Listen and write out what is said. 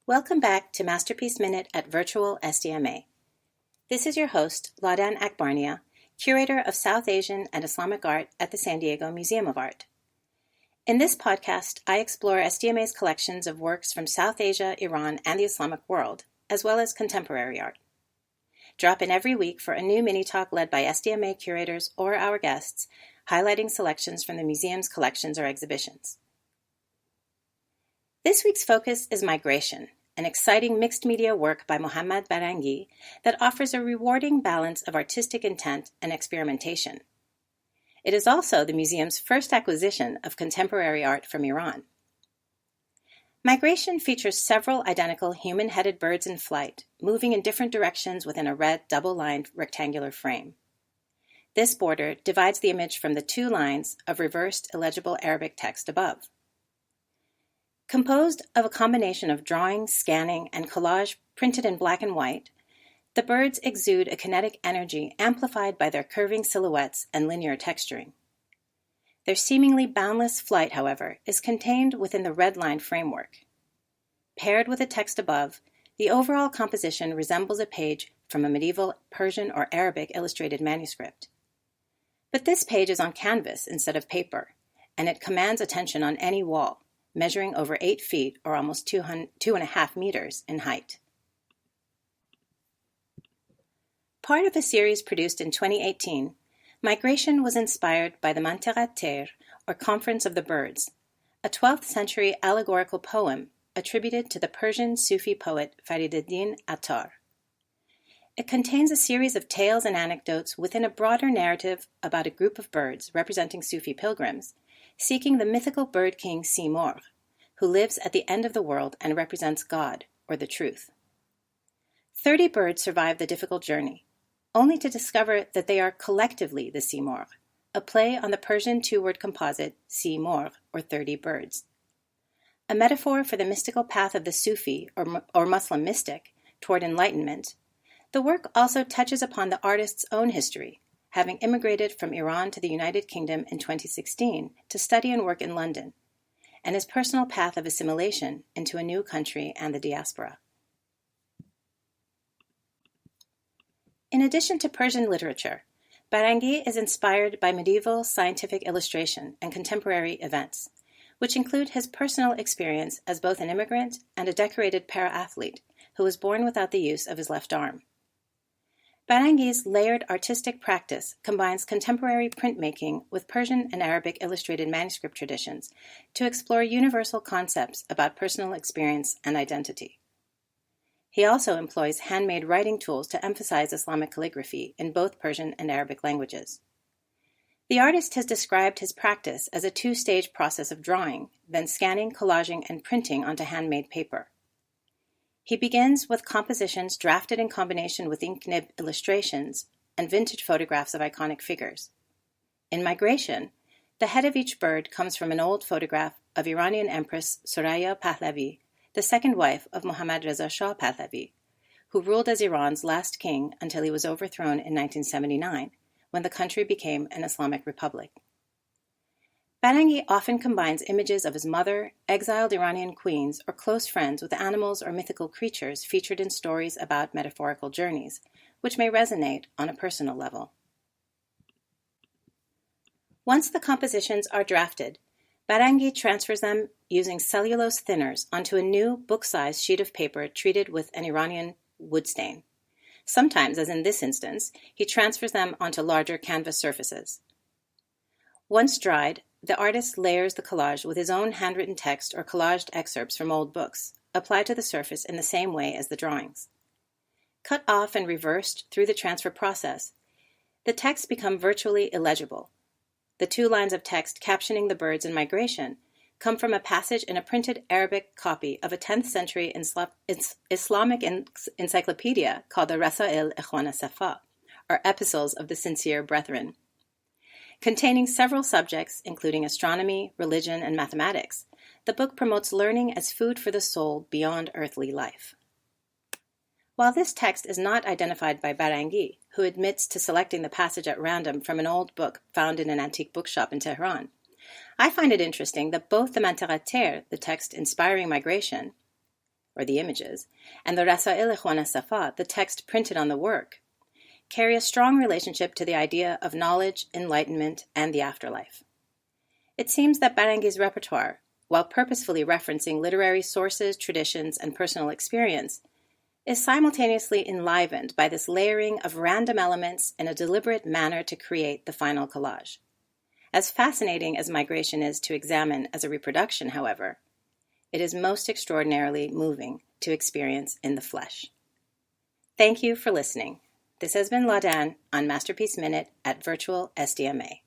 Welcome back to Masterpiece Minute at Virtual SDMA. This is your host, Laudan Akbarnia, curator of South Asian and Islamic art at the San Diego Museum of Art. In this podcast, I explore SDMA's collections of works from South Asia, Iran, and the Islamic world, as well as contemporary art. Drop in every week for a new mini-talk led by SDMA curators or our guests, highlighting selections from the museum's collections or exhibitions. This week's focus is Migration, an exciting mixed-media work by Mohammad Barrangi that offers a rewarding balance of artistic intent and experimentation. It is also the museum's first acquisition of contemporary art from Iran. Migration features several identical human-headed birds in flight, moving in different directions within a red double-lined rectangular frame. This border divides the image from the two lines of reversed illegible Arabic text above. Composed of a combination of drawing, scanning, and collage printed in black and white, the birds exude a kinetic energy amplified by their curving silhouettes and linear texturing. Their seemingly boundless flight, however, is contained within the red-line framework. Paired with the text above, the overall composition resembles a page from a medieval Persian or Arabic illustrated manuscript. But this page is on canvas instead of paper, and it commands attention on any wall, measuring over 8 feet or almost 2.5 meters in height. Part of a series produced in 2018, Migration was inspired by the Manterat Ter, or Conference of the Birds, a 12th century allegorical poem attributed to the Persian Sufi poet Fariduddin Attar. It contains a series of tales and anecdotes within a broader narrative about a group of birds representing Sufi pilgrims, seeking the mythical bird king Simorgh, who lives at the end of the world and represents God, or the truth. 30 birds survive the difficult journey, only to discover that they are collectively the Simorgh, a play on the Persian two-word composite Si-Morgh, or 30 birds. A metaphor for the mystical path of the Sufi, or Muslim mystic, toward enlightenment, the work also touches upon the artist's own history, having immigrated from Iran to the United Kingdom in 2016 to study and work in London, and his personal path of assimilation into a new country and the diaspora. In addition to Persian literature, Barrangi is inspired by medieval scientific illustration and contemporary events, which include his personal experience as both an immigrant and a decorated para-athlete who was born without the use of his left arm. Barrangi's layered artistic practice combines contemporary printmaking with Persian and Arabic illustrated manuscript traditions to explore universal concepts about personal experience and identity. He also employs handmade writing tools to emphasize Islamic calligraphy in both Persian and Arabic languages. The artist has described his practice as a two-stage process of drawing, then scanning, collaging, and printing onto handmade paper. He begins with compositions drafted in combination with ink nib illustrations and vintage photographs of iconic figures. In Migration, the head of each bird comes from an old photograph of Iranian Empress Soraya Pahlavi, the second wife of Mohammad Reza Shah Pahlavi, who ruled as Iran's last king until he was overthrown in 1979, when the country became an Islamic republic. Barrangi often combines images of his mother, exiled Iranian queens, or close friends with animals or mythical creatures featured in stories about metaphorical journeys, which may resonate on a personal level. Once the compositions are drafted, Barrangi transfers them using cellulose thinners onto a new book-sized sheet of paper treated with an Iranian wood stain. Sometimes, as in this instance, he transfers them onto larger canvas surfaces. Once dried, the artist layers the collage with his own handwritten text or collaged excerpts from old books, applied to the surface in the same way as the drawings. Cut off and reversed through the transfer process, the texts become virtually illegible. The 2 lines of text captioning the birds in Migration come from a passage in a printed Arabic copy of a 10th century Islamic encyclopedia called the Rasail Ikhwan Safa, or Epistles of the Sincere Brethren. Containing several subjects, including astronomy, religion, and mathematics, the book promotes learning as food for the soul beyond earthly life. While this text is not identified by Barrangi, who admits to selecting the passage at random from an old book found in an antique bookshop in Tehran, I find it interesting that both the Manterat Ter, the text inspiring Migration, or the images, and the Rasail Juana Safat, the text printed on the work, carry a strong relationship to the idea of knowledge, enlightenment, and the afterlife. It seems that Barrangi's repertoire, while purposefully referencing literary sources, traditions, and personal experience, is simultaneously enlivened by this layering of random elements in a deliberate manner to create the final collage. As fascinating as migration is to examine as a reproduction, however, it is most extraordinarily moving to experience in the flesh. Thank you for listening. This has been Laudan on Masterpiece Minute at Virtual SDMA.